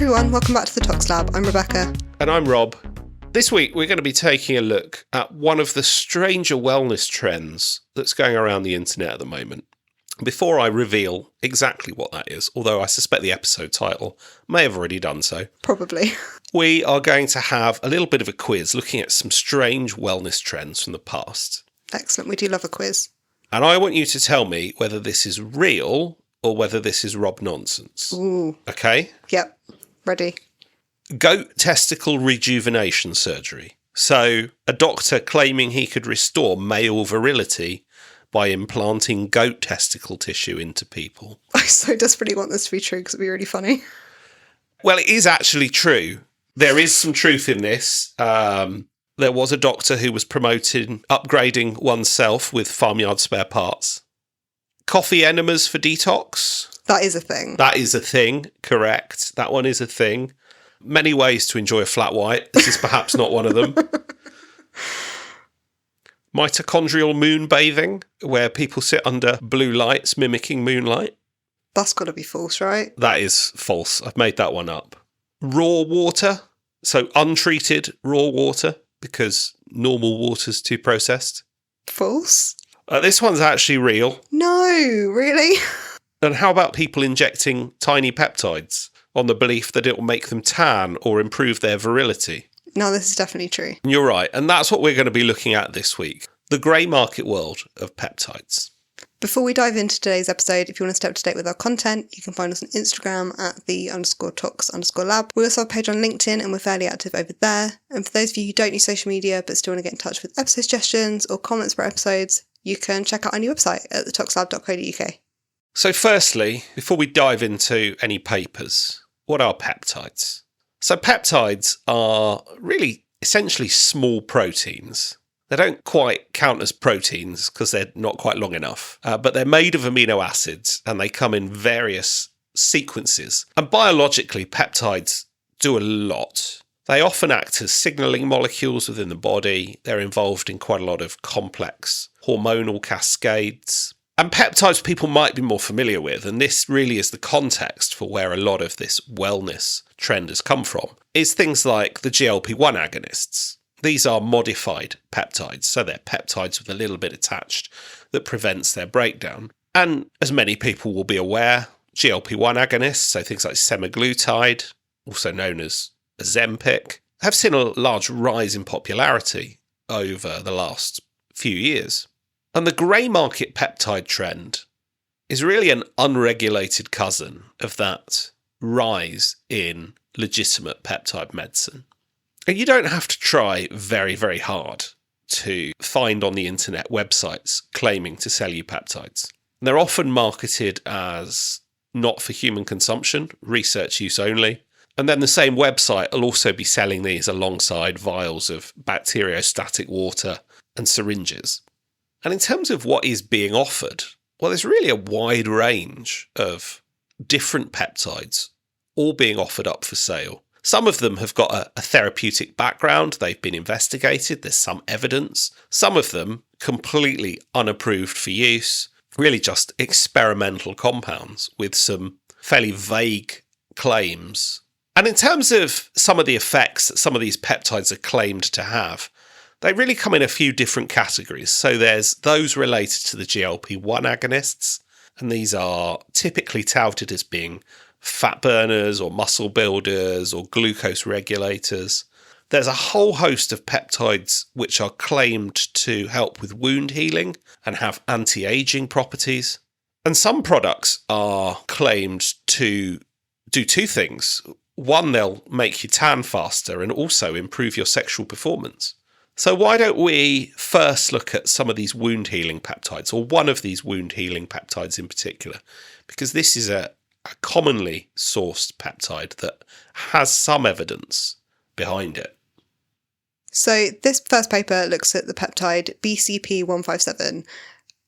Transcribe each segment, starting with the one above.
everyone, welcome back to the Tox Lab. I'm Rebecca. And I'm Rob. This week we're going to be taking a look at one of the stranger wellness trends that's going around the internet at the moment. Before I reveal exactly what that is, although I suspect the episode title may have already done so. Probably. We are going to have a little bit of a quiz looking at some strange wellness trends from the past. Excellent, we do love a quiz. And I want you to tell me whether this is real or whether this is Rob nonsense. Ooh. Okay? Yep, ready. Goat testicle rejuvenation surgery. So, a doctor claiming he could restore male virility by implanting goat testicle tissue into people. I so desperately want this to be true because it'd be really funny. Well, it is actually true. There is some truth in this. There was a doctor who was promoting upgrading oneself with farmyard spare parts. Coffee enemas for detox. That is a thing. That is a thing, correct. That one is a thing. Many ways to enjoy a flat white. This is perhaps not one of them. Mitochondrial moon bathing, where people sit under blue lights mimicking moonlight. That's got to be false, right? That is false. I've made that one up. Raw water, so untreated raw water, because normal water's too processed. False? This one's actually real. No, really? And how about people injecting tiny peptides on the belief that it will make them tan or improve their virility? No, this is definitely true. You're right. And that's what we're going to be looking at this week. The grey market world of peptides. Before we dive into today's episode, if you want to stay up to date with our content, you can find us on Instagram at _Tox_Lab. We also have a page on LinkedIn and we're fairly active over there. And for those of you who don't use social media but still want to get in touch with episode suggestions or comments for episodes, you can check out our new website at thetoxlab.co.uk. So firstly, before we dive into any papers, what are peptides? So peptides are really essentially small proteins. They don't quite count as proteins because they're not quite long enough, but they're made of amino acids and they come in various sequences. And biologically, peptides do a lot. They often act as signalling molecules within the body. They're involved in quite a lot of complex hormonal cascades. And peptides people might be more familiar with, and this really is the context for where a lot of this wellness trend has come from, is things like the GLP-1 agonists. These are modified peptides, so they're peptides with a little bit attached that prevents their breakdown. And as many people will be aware, GLP-1 agonists, so things like semaglutide, also known as Ozempic, have seen a large rise in popularity over the last few years. And the grey market peptide trend is really an unregulated cousin of that rise in legitimate peptide medicine. And you don't have to try very, very hard to find on the internet websites claiming to sell you peptides. They're often marketed as not for human consumption, research use only. And then the same website will also be selling these alongside vials of bacteriostatic water and syringes. And in terms of what is being offered, well, there's really a wide range of different peptides all being offered up for sale. Some of them have got a therapeutic background. They've been investigated. There's some evidence. Some of them completely unapproved for use, really just experimental compounds with some fairly vague claims. And in terms of some of the effects that some of these peptides are claimed to have, they really come in a few different categories. So there's those related to the GLP-1 agonists, and these are typically touted as being fat burners or muscle builders or glucose regulators. There's a whole host of peptides which are claimed to help with wound healing and have anti-aging properties. And some products are claimed to do two things. One, they'll make you tan faster and also improve your sexual performance. So why don't we first look at some of these wound healing peptides, or one of these wound healing peptides in particular, because this is a commonly sourced peptide that has some evidence behind it. So this first paper looks at the peptide BPC-157,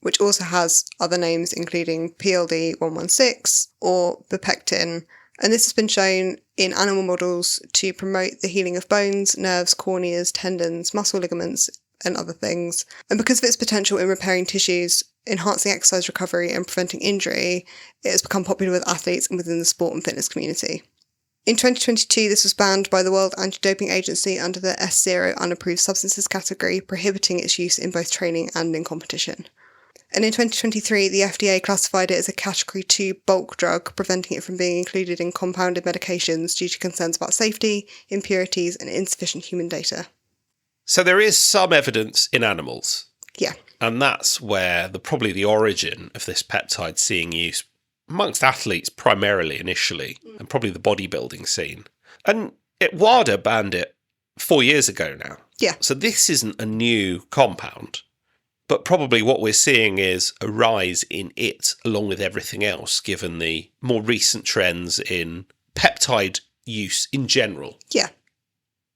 which also has other names including PLD-116 or Bepectin. And this has been shown in animal models to promote the healing of bones, nerves, corneas, tendons, muscle ligaments, and other things. And because of its potential in repairing tissues, enhancing exercise recovery and preventing injury, it has become popular with athletes and within the sport and fitness community. In 2022, this was banned by the World Anti-Doping Agency under the S0 unapproved substances category, prohibiting its use in both training and in competition. And in 2023, the FDA classified it as a Category 2 bulk drug, preventing it from being included in compounded medications due to concerns about safety, impurities, and insufficient human data. So there is some evidence in animals. Yeah. And that's where probably the origin of this peptide seeing use amongst athletes primarily initially, and probably the bodybuilding scene. And WADA banned it 4 years ago now. Yeah. So this isn't a new compound, but probably what we're seeing is a rise in it along with everything else, given the more recent trends in peptide use in general. Yeah.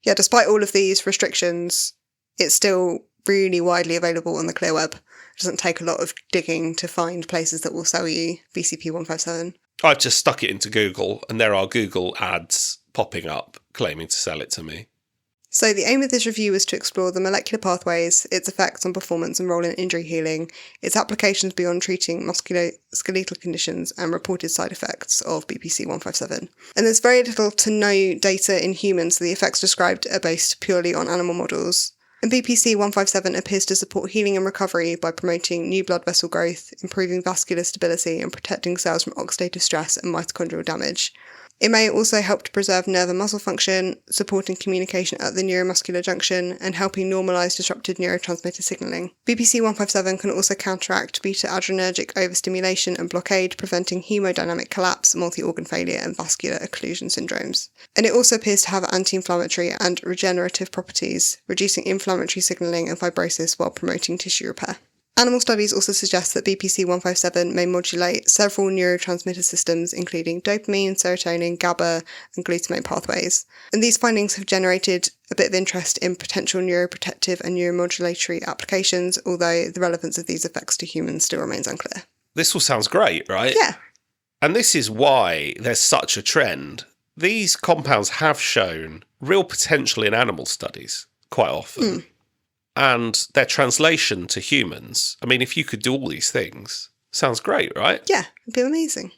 Yeah, despite all of these restrictions, it's still really widely available on the clear web. It doesn't take a lot of digging to find places that will sell you BCP-157. I've just stuck it into Google and there are Google ads popping up claiming to sell it to me. So the aim of this review was to explore the molecular pathways, its effects on performance and role in injury healing, its applications beyond treating musculoskeletal conditions and reported side effects of BPC-157. And there's very little to no data in humans, so the effects described are based purely on animal models. And BPC-157 appears to support healing and recovery by promoting new blood vessel growth, improving vascular stability and protecting cells from oxidative stress and mitochondrial damage. It may also help to preserve nerve and muscle function, supporting communication at the neuromuscular junction and helping normalise disrupted neurotransmitter signalling. BPC-157 can also counteract beta-adrenergic overstimulation and blockade, preventing hemodynamic collapse, multi-organ failure and vascular occlusion syndromes. And it also appears to have anti-inflammatory and regenerative properties, reducing inflammatory signalling and fibrosis while promoting tissue repair. Animal studies also suggest that BPC-157 may modulate several neurotransmitter systems, including dopamine, serotonin, GABA, and glutamate pathways. And these findings have generated a bit of interest in potential neuroprotective and neuromodulatory applications, although the relevance of these effects to humans still remains unclear. This all sounds great, right? Yeah. And this is why there's such a trend. These compounds have shown real potential in animal studies quite often. And their translation to humans, I mean, if you could do all these things, sounds great, right? Yeah, it'd be amazing.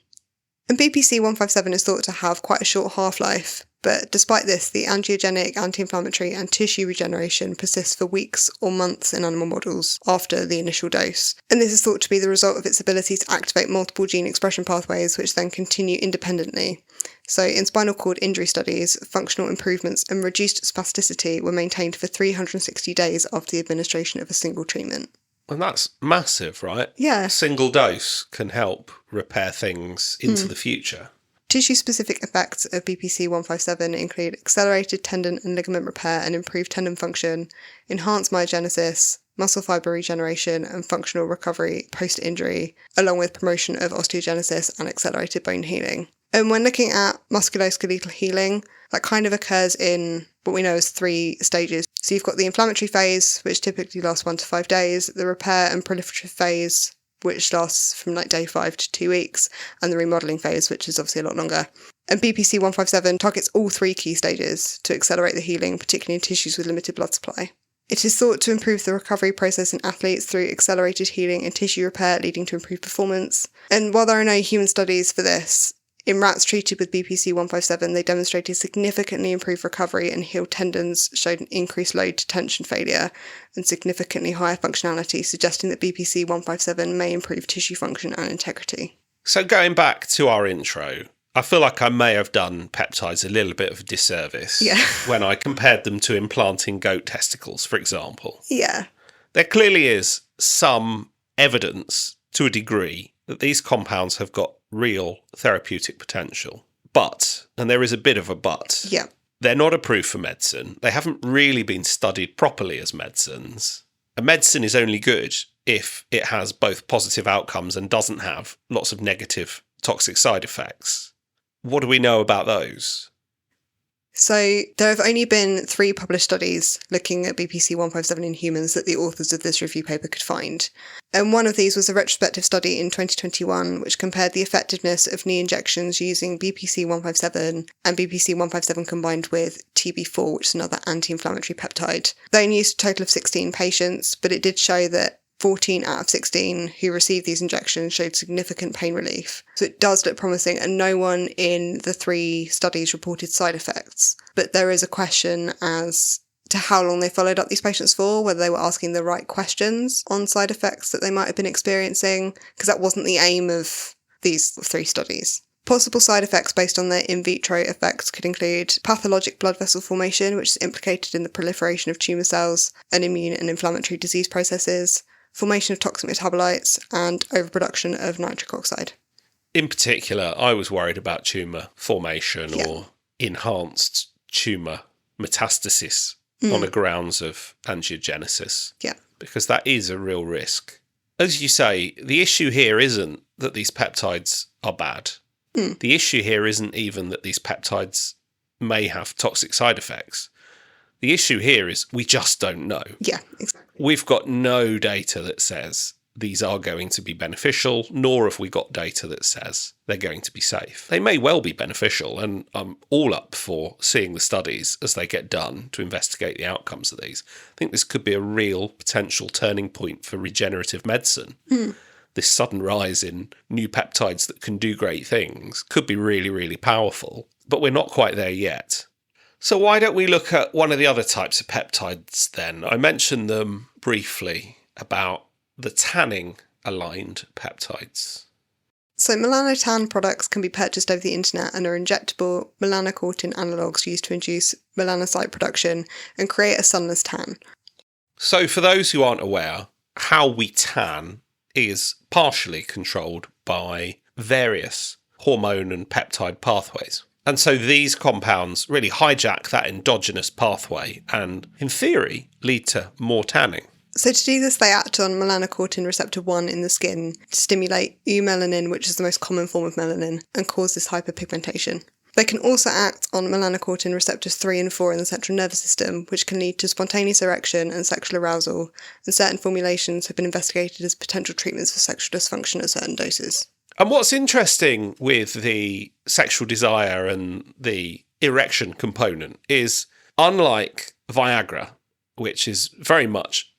And BPC-157 is thought to have quite a short half-life, but despite this, the angiogenic, anti-inflammatory and tissue regeneration persists for weeks or months in animal models after the initial dose. And this is thought to be the result of its ability to activate multiple gene expression pathways, which then continue independently. So in spinal cord injury studies, functional improvements and reduced spasticity were maintained for 360 days after the administration of a single treatment. And that's massive, right? Yeah. A single dose can help repair things into the future. Tissue-specific effects of BPC-157 include accelerated tendon and ligament repair and improved tendon function, enhanced myogenesis, muscle fibre regeneration and functional recovery post-injury, along with promotion of osteogenesis and accelerated bone healing. And when looking at musculoskeletal healing, that kind of occurs in what we know as 3 stages. So you've got the inflammatory phase, which typically lasts 1 to 5 days, the repair and proliferative phase, which lasts from day 5 to 2 weeks, and the remodelling phase, which is obviously a lot longer. And BPC-157 targets all 3 key stages to accelerate the healing, particularly in tissues with limited blood supply. It is thought to improve the recovery process in athletes through accelerated healing and tissue repair, leading to improved performance. And while there are no human studies for this, in rats treated with BPC-157, they demonstrated significantly improved recovery and healed tendons, showed an increased load to tension failure, and significantly higher functionality, suggesting that BPC-157 may improve tissue function and integrity. So going back to our intro, I feel like I may have done peptides a little bit of a disservice when I compared them to implanting goat testicles, for example. Yeah. There clearly is some evidence, to a degree, that these compounds have got real therapeutic potential. But, and there is a bit of a but, they're not approved for medicine. They haven't really been studied properly as medicines. A medicine is only good if it has both positive outcomes and doesn't have lots of negative toxic side effects. What do we know about those? So there have only been 3 published studies looking at BPC-157 in humans that the authors of this review paper could find. And one of these was a retrospective study in 2021, which compared the effectiveness of knee injections using BPC-157 and BPC-157 combined with TB4, which is another anti-inflammatory peptide. They only used a total of 16 patients, but it did show that 14 out of 16 who received these injections showed significant pain relief. So it does look promising, and no one in the 3 studies reported side effects. But there is a question as to how long they followed up these patients for, whether they were asking the right questions on side effects that they might have been experiencing, because that wasn't the aim of these 3 studies. Possible side effects based on their in vitro effects could include pathologic blood vessel formation, which is implicated in the proliferation of tumour cells and immune and inflammatory disease processes, formation of toxic metabolites, and overproduction of nitric oxide. In particular, I was worried about tumour formation or enhanced tumour metastasis on the grounds of angiogenesis. Yeah. Because that is a real risk. As you say, the issue here isn't that these peptides are bad. The issue here isn't even that these peptides may have toxic side effects. The issue here is we just don't know. Yeah, exactly. We've got no data that says these are going to be beneficial, nor have we got data that says they're going to be safe. They may well be beneficial, and I'm all up for seeing the studies as they get done to investigate the outcomes of these. I think this could be a real potential turning point for regenerative medicine. This sudden rise in new peptides that can do great things could be really, really powerful, but we're not quite there yet. So why don't we look at one of the other types of peptides then? I mentioned them briefly about the tanning-aligned peptides. So melanotan products can be purchased over the internet and are injectable melanocortin analogues used to induce melanocyte production and create a sunless tan. So for those who aren't aware, how we tan is partially controlled by various hormone and peptide pathways. And so these compounds really hijack that endogenous pathway and, in theory, lead to more tanning. So to do this, they act on melanocortin receptor 1 in the skin to stimulate eumelanin, which is the most common form of melanin, and cause this hyperpigmentation. They can also act on melanocortin receptors 3 and 4 in the central nervous system, which can lead to spontaneous erection and sexual arousal, and certain formulations have been investigated as potential treatments for sexual dysfunction at certain doses. And what's interesting with the sexual desire and the erection component is, unlike Viagra, which is very much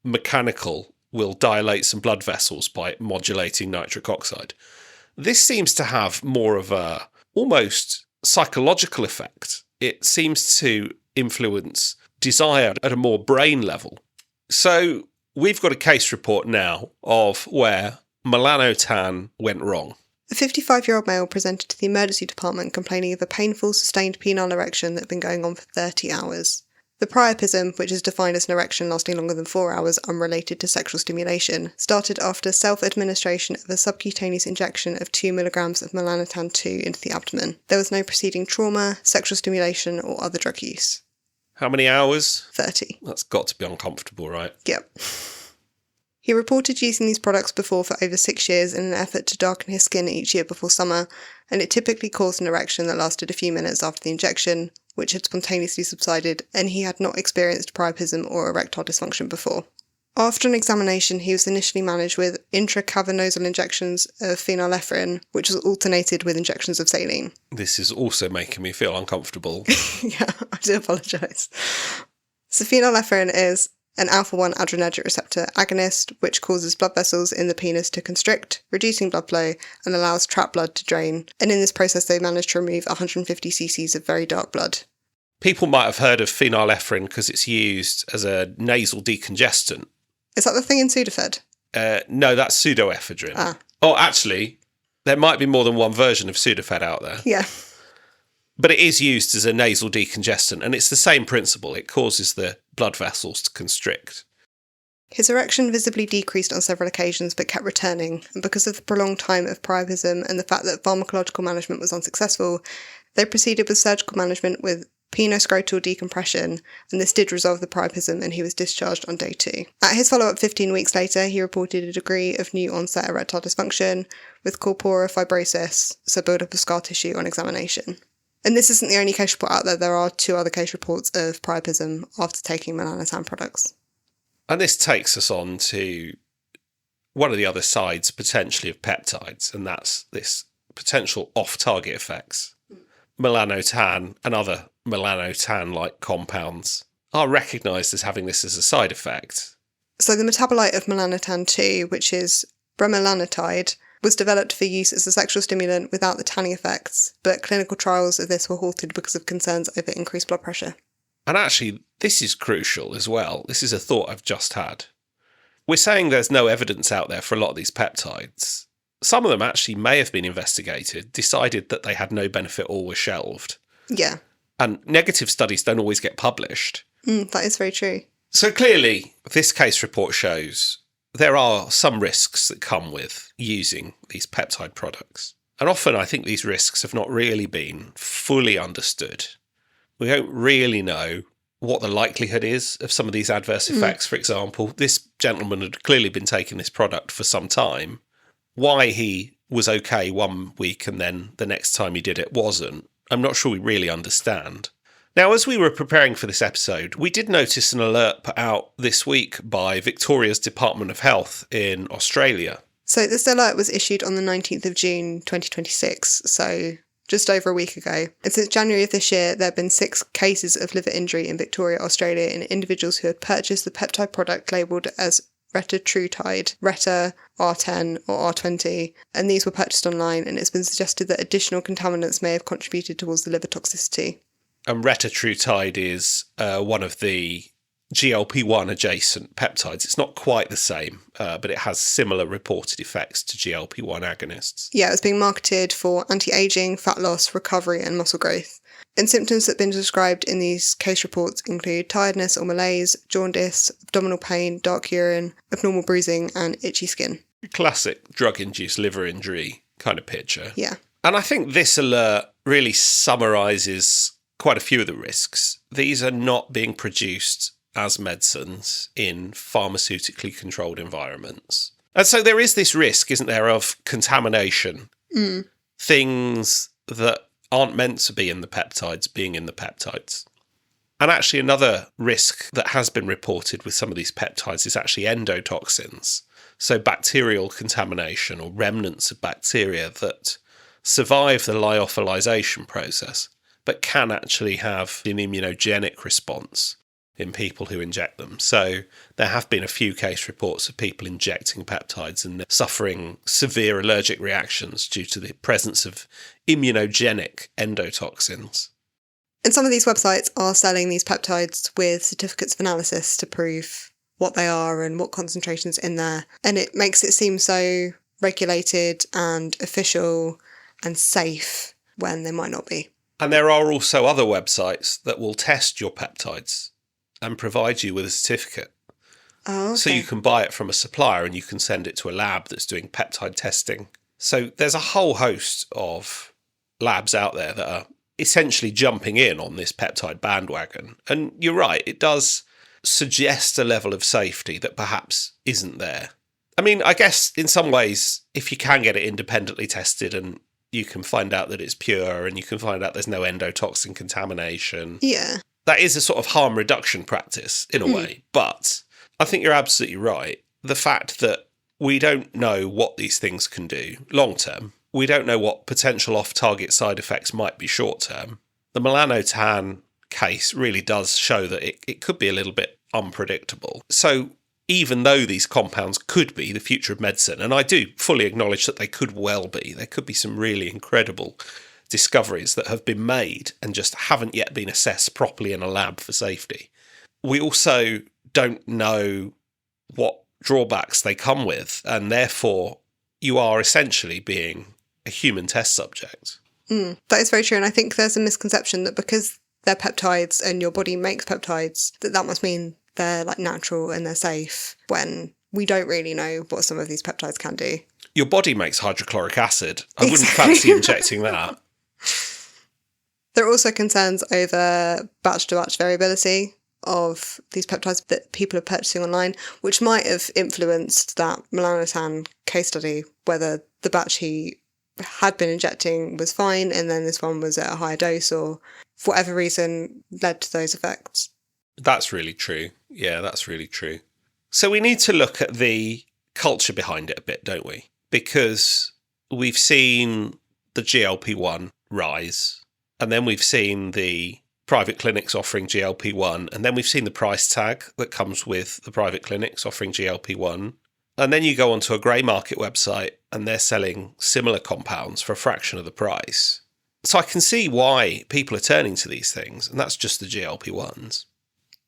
mechanical, will dilate some blood vessels by modulating nitric oxide, this seems to have more of a almost psychological effect. It seems to influence desire at a more brain level. So we've got a case report now of where Melanotan went wrong. A 55-year-old male presented to the emergency department complaining of a painful, sustained penile erection that had been going on for 30 hours. The priapism, which is defined as an erection lasting longer than 4 hours unrelated to sexual stimulation, started after self-administration of a subcutaneous injection of 2 milligrams of melanotan 2 into the abdomen. There was no preceding trauma, sexual stimulation, or other drug use. How many hours? 30. That's got to be uncomfortable, right? Yep. He reported using these products before for over 6 years in an effort to darken his skin each year before summer, and it typically caused an erection that lasted a few minutes after the injection, which had spontaneously subsided, and he had not experienced priapism or erectile dysfunction before. After an examination, he was initially managed with intracavernosal injections of phenylephrine, which was alternated with injections of saline. This is also making me feel uncomfortable. Yeah, I do apologise. So phenylephrine is an alpha-1 adrenergic receptor agonist, which causes blood vessels in the penis to constrict, reducing blood flow, and allows trapped blood to drain. And in this process, they managed to remove 150 cc's of very dark blood. People might have heard of phenylephrine because it's used as a nasal decongestant. Is that the thing in Sudafed? No, that's pseudoephedrine. Ah. Oh, actually, there might be more than one version of Sudafed out there. Yeah. But it is used as a nasal decongestant, and it's the same principle. It causes the blood vessels to constrict. His erection visibly decreased on several occasions but kept returning, and because of the prolonged time of priapism and the fact that pharmacological management was unsuccessful, they proceeded with surgical management with penoscrotal decompression, and this did resolve the priapism and he was discharged on day 2. At his follow-up 15 weeks later, he reported a degree of new onset erectile dysfunction with corpora fibrosis, so build-up of scar tissue on examination. And this isn't the only case report out there. There are 2 other case reports of priapism after taking melanotan products. And this takes us on to one of the other sides, potentially, of peptides, and that's this potential off-target effects. Melanotan and other melanotan-like compounds are recognised as having this as a side effect. So the metabolite of melanotan 2, which is bremelanotide, was developed for use as a sexual stimulant without the tanning effects, but clinical trials of this were halted because of concerns over increased blood pressure. And actually, this is crucial as well. This is a thought I've just had. We're saying there's no evidence out there for a lot of these peptides. Some of them actually may have been investigated, decided that they had no benefit or were shelved. Yeah. And negative studies don't always get published. That is very true. So clearly, this case report shows there are some risks that come with using these peptide products. And often I think these risks have not really been fully understood. We don't really know what the likelihood is of some of these adverse effects. For example, this gentleman had clearly been taking this product for some time. Why he was okay one week and then the next time he did it wasn't, I'm not sure we really understand. Now, as we were preparing for this episode, we did notice an alert put out this week by Victoria's Department of Health in Australia. So this alert was issued on the 19th of June 2026, so just over a week ago. And since January of this year, there have been 6 cases of liver injury in Victoria, Australia in individuals who had purchased the peptide product labelled as retatrutide, Reta, R10 or R20, and these were purchased online, and it's been suggested that additional contaminants may have contributed towards the liver toxicity. And retatrutide is one of the GLP-1 adjacent peptides. It's not quite the same, but it has similar reported effects to GLP-1 agonists. Yeah, it's being marketed for anti-aging, fat loss, recovery and muscle growth. And symptoms that have been described in these case reports include tiredness or malaise, jaundice, abdominal pain, dark urine, abnormal bruising and itchy skin. Classic drug-induced liver injury kind of picture. Yeah. And I think this alert really summarises quite a few of the risks. These are not being produced as medicines in pharmaceutically controlled environments. And so there is this risk, isn't there, of contamination. Things that aren't meant to be in the peptides being in the peptides. And actually another risk that has been reported with some of these peptides is actually endotoxins. So bacterial contamination or remnants of bacteria that survive the lyophilization process, but can actually have an immunogenic response in people who inject them. So there have been a few case reports of people injecting peptides and suffering severe allergic reactions due to the presence of immunogenic endotoxins. And some of these websites are selling these peptides with certificates of analysis to prove what they are and what concentrations in there. And it makes it seem so regulated and official and safe when they might not be. And there are also other websites that will test your peptides and provide you with a certificate. Oh, okay. So you can buy it from a supplier and you can send it to a lab that's doing peptide testing. So there's a whole host of labs out there that are essentially jumping in on this peptide bandwagon. And you're right, it does suggest a level of safety that perhaps isn't there. I mean, I guess in some ways, if you can get it independently tested and you can find out that it's pure and you can find out there's no endotoxin contamination. Yeah. That is a sort of harm reduction practice in a way. But I think you're absolutely right. The fact that we don't know what these things can do long term, we don't know what potential off-target side effects might be short term. The Melanotan case really does show that it could be a little bit unpredictable. So even though these compounds could be the future of medicine, and I do fully acknowledge that they could well be, there could be some really incredible discoveries that have been made and just haven't yet been assessed properly in a lab for safety. We also don't know what drawbacks they come with, and therefore you are essentially being a human test subject. That is very true, and I think there's a misconception that because they're peptides and your body makes peptides, that must mean they're like natural and they're safe, when we don't really know what some of these peptides can do. Your body makes hydrochloric acid. I wouldn't fancy injecting that. There are also concerns over batch-to-batch variability of these peptides that people are purchasing online, which might have influenced that Melanotan case study, whether the batch he had been injecting was fine and then this one was at a higher dose, or for whatever reason led to those effects. That's really true. Yeah, that's really true. So we need to look at the culture behind it a bit, don't we? Because we've seen the GLP-1 rise, and then we've seen the private clinics offering GLP-1, and then we've seen the price tag that comes with the private clinics offering GLP-1. And then you go onto a grey market website and they're selling similar compounds for a fraction of the price. So I can see why people are turning to these things, and that's just the GLP-1s.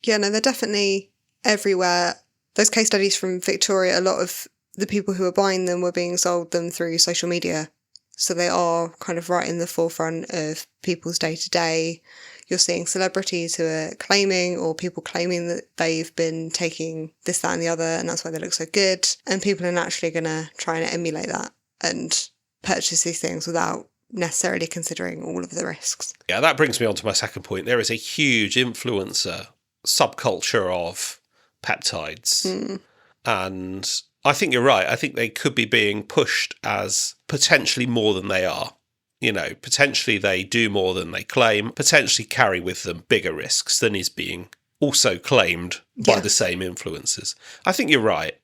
Yeah, no, they're definitely everywhere. Those case studies from Victoria, a lot of the people who were buying them were being sold them through social media. So they are kind of right in the forefront of people's day-to-day. You're seeing celebrities who are claiming, or people claiming that they've been taking this, that and the other, and that's why they look so good. And people are naturally going to try and emulate that and purchase these things without necessarily considering all of the risks. Yeah, that brings me on to my second point. There is a huge influencer subculture of peptides. And I think you're right. I think they could be being pushed as potentially more than they are. You know, potentially they do more than they claim, potentially carry with them bigger risks than is being also claimed by the same influencers. I think you're right.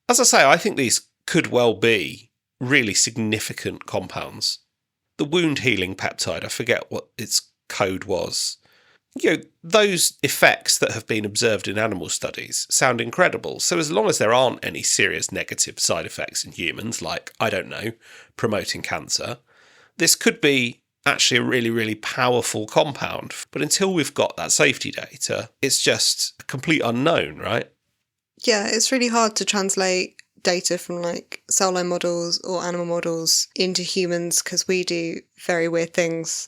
As I say, I think these could well be really significant compounds. The wound healing peptide, I forget what its code was. You know, those effects that have been observed in animal studies sound incredible. So as long as there aren't any serious negative side effects in humans, like, I don't know, promoting cancer, this could be actually a really, really powerful compound. But until we've got that safety data, it's just a complete unknown, right? Yeah, it's really hard to translate data from like cell line models or animal models into humans because we do very weird things.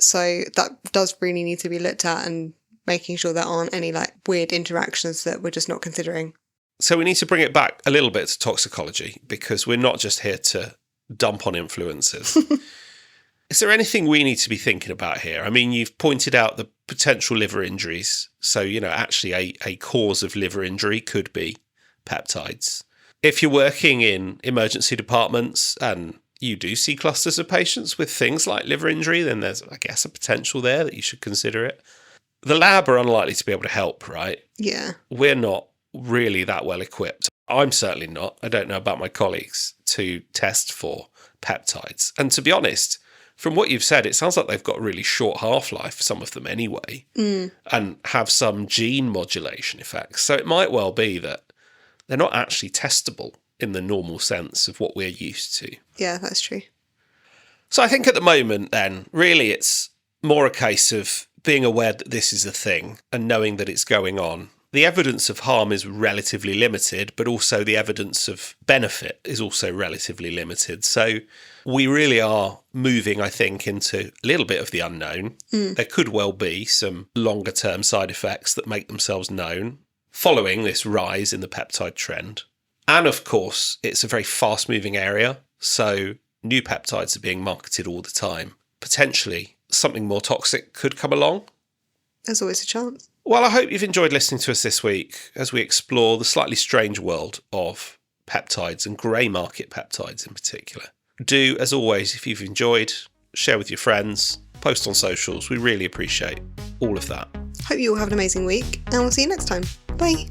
So that does really need to be looked at, and making sure there aren't any like weird interactions that we're just not considering. So we need to bring it back a little bit to toxicology, because we're not just here to dump on influencers. Is there anything we need to be thinking about here? I mean, you've pointed out the potential liver injuries. So, you know, actually a cause of liver injury could be peptides. If you're working in emergency departments and you do see clusters of patients with things like liver injury, then there's, I guess, a potential there that you should consider it. The lab are unlikely to be able to help, right? Yeah. We're not really that well equipped. I'm certainly not. I don't know about my colleagues to test for peptides. And to be honest, from what you've said, it sounds like they've got a really short half-life, some of them anyway, and have some gene modulation effects. So it might well be that they're not actually testable in the normal sense of what we're used to. Yeah, that's true. So I think at the moment then, really it's more a case of being aware that this is a thing and knowing that it's going on. The evidence of harm is relatively limited, but also the evidence of benefit is also relatively limited. So we really are moving, I think, into a little bit of the unknown. There could well be some longer term side effects that make themselves known following this rise in the peptide trend. And of course, it's a very fast moving area. So new peptides are being marketed all the time. Potentially something more toxic could come along. There's always a chance. Well, I hope you've enjoyed listening to us this week as we explore the slightly strange world of peptides and grey market peptides in particular. Do, as always, if you've enjoyed, share with your friends, post on socials. We really appreciate all of that. Hope you all have an amazing week, and we'll see you next time. Bye.